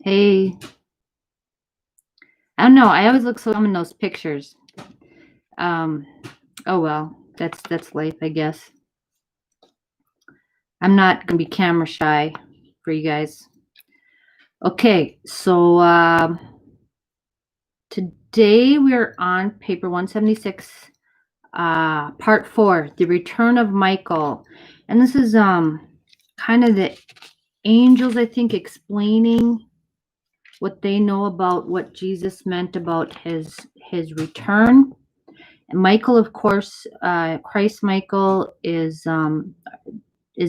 Hey, I don't know. I always look so dumb in those pictures. Um, oh well, that's life, I guess. I'm not gonna be camera shy for you guys. Okay, so today we're on paper 176, part 4, the return of Michael, and this is kind of the angels, I think, explaining what they know about what Jesus meant about his return. Michael, of course, Christ Michael is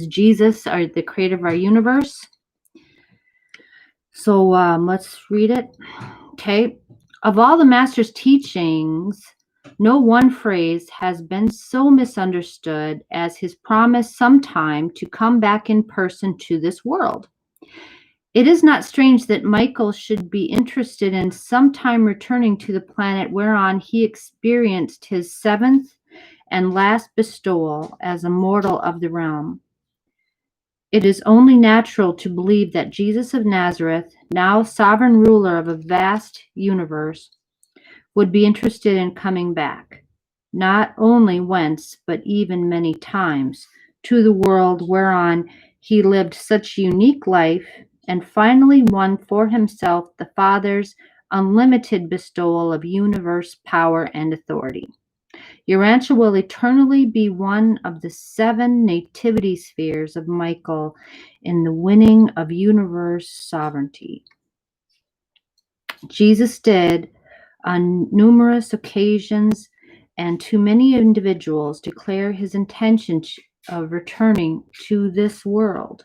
Jesus, or the creator of our universe. So let's read it. Okay. Of all the master's teachings, no one phrase has been so misunderstood as his promise sometime to come back in person to this world. It is not strange that Michael should be interested in sometime returning to the planet whereon he experienced his seventh and last bestowal as a mortal of the realm. It is only natural to believe that Jesus of Nazareth, now sovereign ruler of a vast universe, would be interested in coming back, not only once, but even many times, to the world whereon he lived such unique life and finally won for himself the Father's unlimited bestowal of universe power and authority. Urantia will eternally be one of the 7 nativity spheres of Michael in the winning of universe sovereignty. Jesus did, on numerous occasions and to many individuals, declare his intention of returning to this world.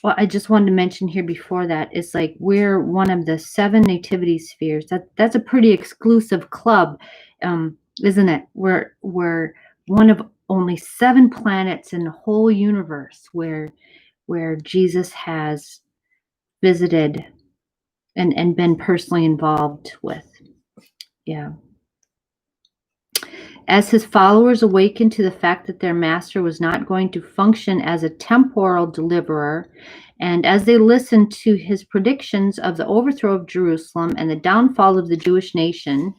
Well, I just wanted to mention here before that, it's like we're one of the 7 nativity spheres. That's a pretty exclusive club. Isn't it? We're one of only 7 planets in the whole universe where Jesus has visited and been personally involved with. Yeah. As his followers awakened to the fact that their master was not going to function as a temporal deliverer, and as they listened to his predictions of the overthrow of Jerusalem and the downfall of the Jewish nation,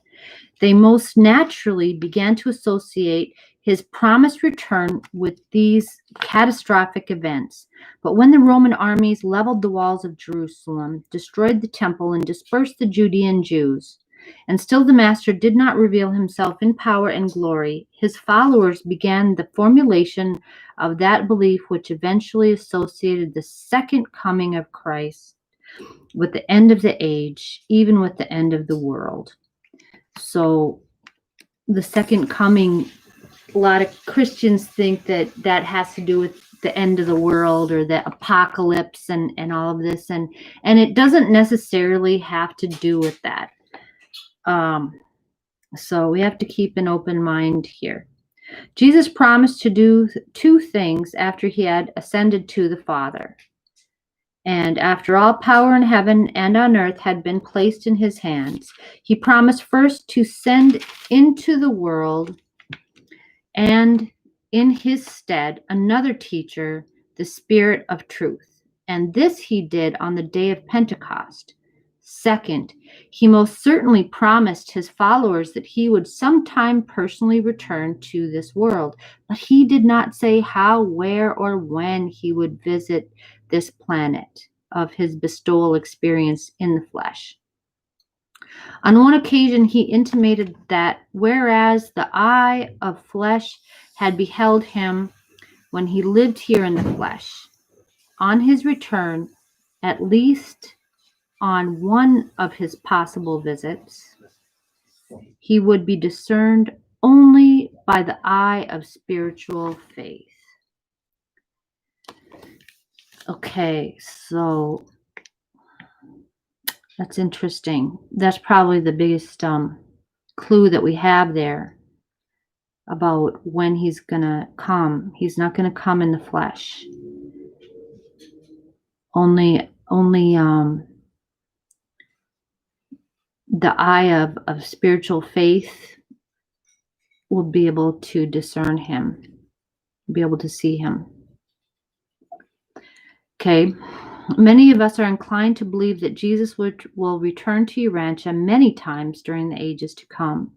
they most naturally began to associate his promised return with these catastrophic events. But when the Roman armies leveled the walls of Jerusalem, destroyed the temple, and dispersed the Judean Jews, and still the Master did not reveal himself in power and glory, his followers began the formulation of that belief which eventually associated the second coming of Christ with the end of the age, even with the end of the world. So the second coming, a lot of Christians think that that has to do with the end of the world or the apocalypse and all of this. And it doesn't necessarily have to do with that. So we have to keep an open mind here. Jesus promised to do 2 things after he had ascended to the Father. And after all power in heaven and on earth had been placed in his hands, he promised first to send into the world, and in his stead, another teacher, the Spirit of truth. And this he did on the day of Pentecost. Second, he most certainly promised his followers that he would sometime personally return to this world, but he did not say how, where, or when he would visit this planet of his bestowal experience in the flesh. On one occasion, he intimated that whereas the eye of flesh had beheld him when he lived here in the flesh, on his return, at least on one of his possible visits, he would be discerned only by the eye of spiritual faith. Okay, so that's interesting. That's probably the biggest clue that we have there about when he's going to come. He's not going to come in the flesh. Only the eye of spiritual faith will be able to discern him, be able to see him. Okay. Many of us are inclined to believe that Jesus will return to Urantia many times during the ages to come.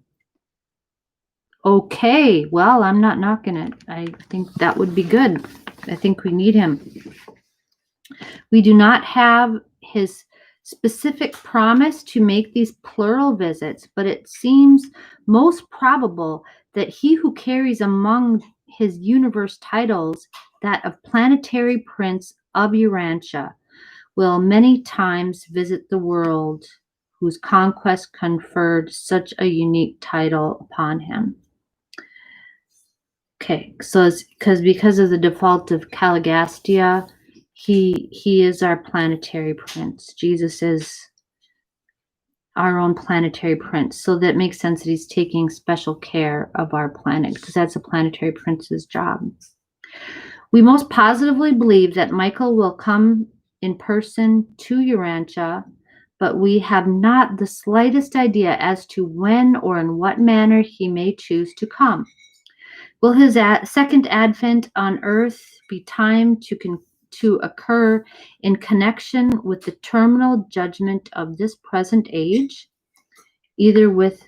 Okay, well, I'm not knocking it. I think that would be good. I think we need him. We do not have his specific promise to make these plural visits, but it seems most probable that he who carries among his universe titles that of planetary prince of Urantia will many times visit the world whose conquest conferred such a unique title upon him. Okay, so it's because of the default of Caligastia, he is our planetary prince. Jesus is our own planetary prince. So that makes sense that he's taking special care of our planet, because that's a planetary prince's job. We most positively believe that Michael will come in person to Urantia, but we have not the slightest idea as to when or in what manner he may choose to come. Will his second advent on earth be timed to occur in connection with the terminal judgment of this present age, either with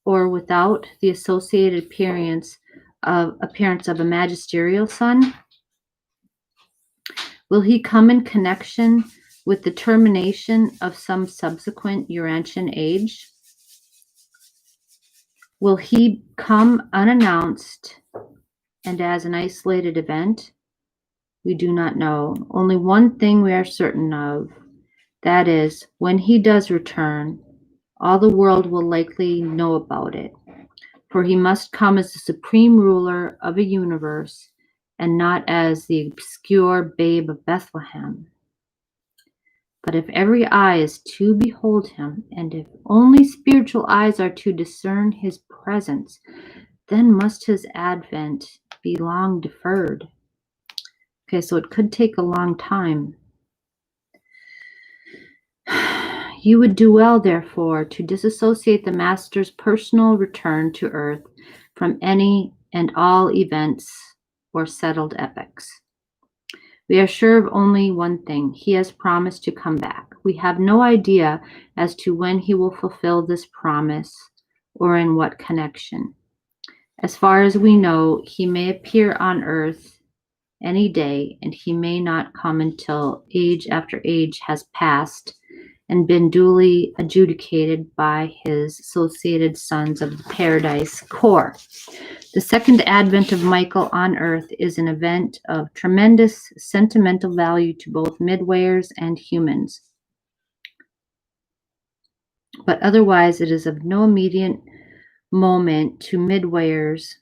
or without the associated appearance of a magisterial son? Will he come in connection with the termination of some subsequent Urantian age? Will he come unannounced and as an isolated event? We do not know. Only one thing we are certain of, that is, when he does return, all the world will likely know about it, for he must come as the supreme ruler of a universe and not as the obscure babe of Bethlehem. But if every eye is to behold him, and if only spiritual eyes are to discern his presence, then must his advent be long deferred. Okay, so it could take a long time. You would do well, therefore, to disassociate the Master's personal return to earth from any and all events or settled epochs. We are sure of only one thing. He has promised to come back. We have no idea as to when he will fulfill this promise or in what connection. As far as we know, he may appear on earth any day, and he may not come until age after age has passed and been duly adjudicated by his associated sons of the Paradise Corps. The second advent of Michael on earth is an event of tremendous sentimental value to both midwayers and humans. But otherwise, it is of no immediate moment to midwayers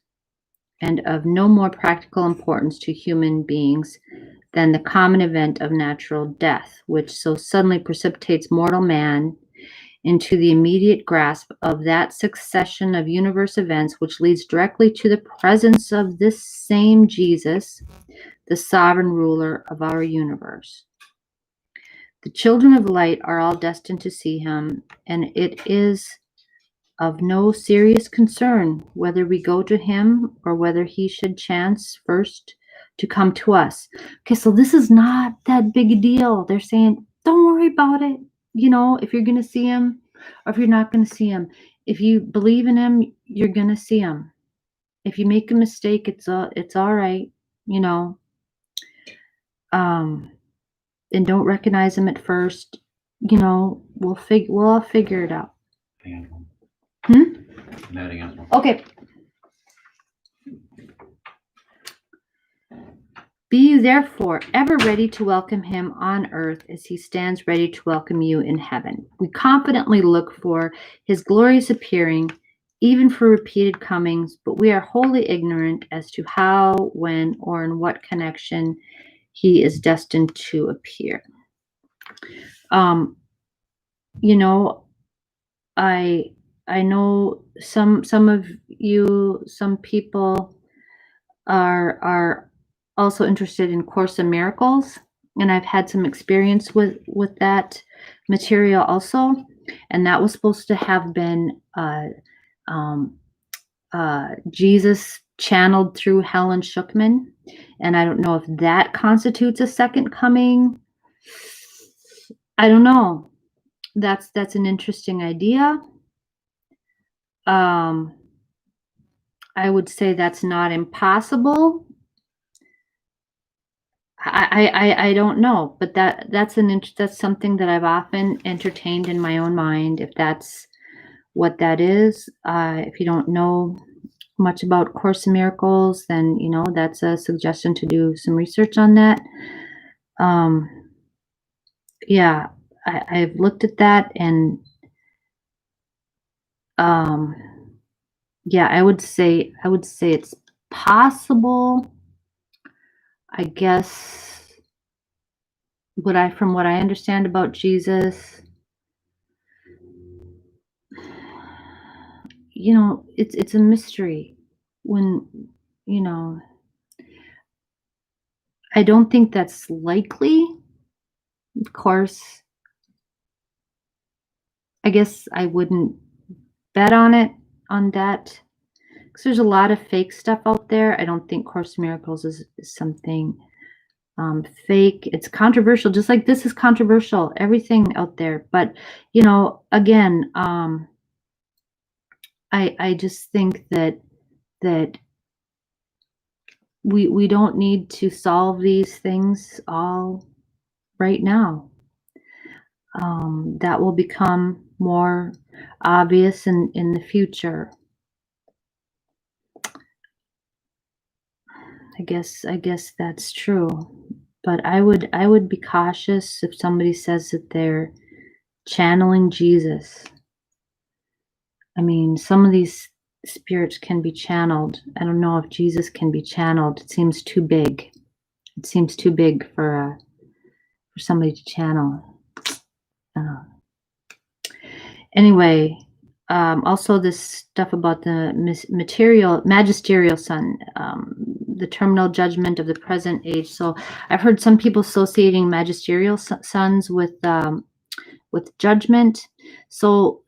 and of no more practical importance to human beings than the common event of natural death, which so suddenly precipitates mortal man into the immediate grasp of that succession of universe events which leads directly to the presence of this same Jesus, the sovereign ruler of our universe. The children of light are all destined to see him, and it is of no serious concern whether we go to him or whether he should chance first to come to us. Okay, so this is not that big a deal. They're saying, don't worry about it. You know, if you're going to see him or if you're not going to see him. If you believe in him, you're going to see him. If you make a mistake, it's all right, you know. And don't recognize him at first. You know, we'll all figure it out. Okay. Be you therefore ever ready to welcome him on earth as he stands ready to welcome you in heaven. We confidently look for his glorious appearing, even for repeated comings, but we are wholly ignorant as to how, when, or in what connection he is destined to appear. You know, I know some of you, some people are also interested in Course in Miracles, and I've had some experience with that material also, and that was supposed to have been Jesus channeled through Helen Schuckman, and I don't know if that constitutes a second coming. I don't know. That's an interesting idea. Um, I would say that's not impossible. I don't know, but that's something that I've often entertained in my own mind. If that's what that is, if you don't know much about Course in Miracles, then that's a suggestion to do some research on that. Um, yeah, I've looked at that, and um, yeah, I would say it's possible. I guess from what I understand about Jesus, it's a mystery. When you know, I don't think that's likely. Of course, I guess I wouldn't bet on that, because there's a lot of fake stuff out there. I don't think Course in Miracles is something fake. It's controversial, just like this is controversial. Everything out there, but again, I just think that we don't need to solve these things all right now. That will become more obvious in the future. I guess that's true. But I would be cautious if somebody says that they're channeling Jesus. I mean, some of these spirits can be channeled. I don't know if Jesus can be channeled. It seems too big. It seems too big for somebody to channel. Uh, anyway, also this stuff about the magisterial son, the terminal judgment of the present age. So I've heard some people associating magisterial sons with judgment. So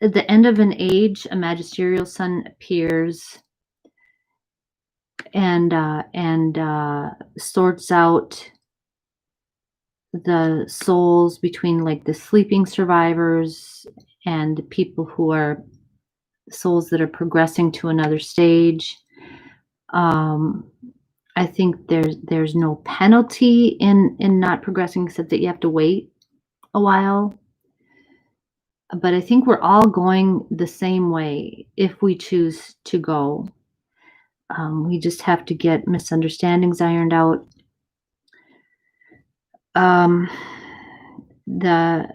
at the end of an age, a magisterial son appears and sorts out the souls between, like, the sleeping survivors and the people who are souls that are progressing to another stage. Um, I think there's no penalty in not progressing, except that you have to wait a while. But I think we're all going the same way if we choose to go. We just have to get misunderstandings ironed out. Um, the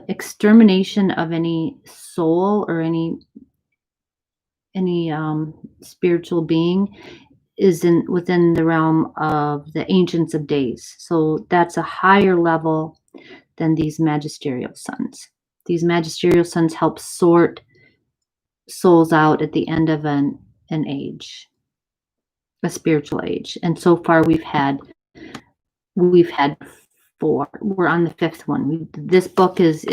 extermination of any soul or any spiritual being is within the realm of the Ancients of Days. So that's a higher level than these magisterial sons. These magisterial sons help sort souls out at the end of an age, a spiritual age. And so far we've had 4. We're on the 5th one. This book is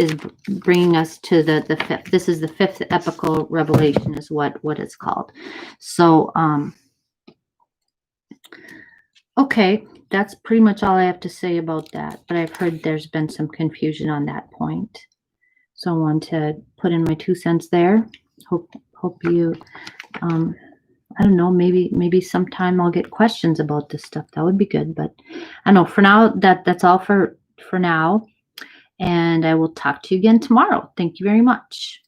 bringing us to the 5th. This is the 5th epical revelation, is what it's called. So okay, that's pretty much all I have to say about that. But I've heard there's been some confusion on that point, so I want to put in my 2 cents there. Hope you I don't know, maybe sometime I'll get questions about this stuff. That would be good. But I know for now that's all for now. And I will talk to you again tomorrow. Thank you very much.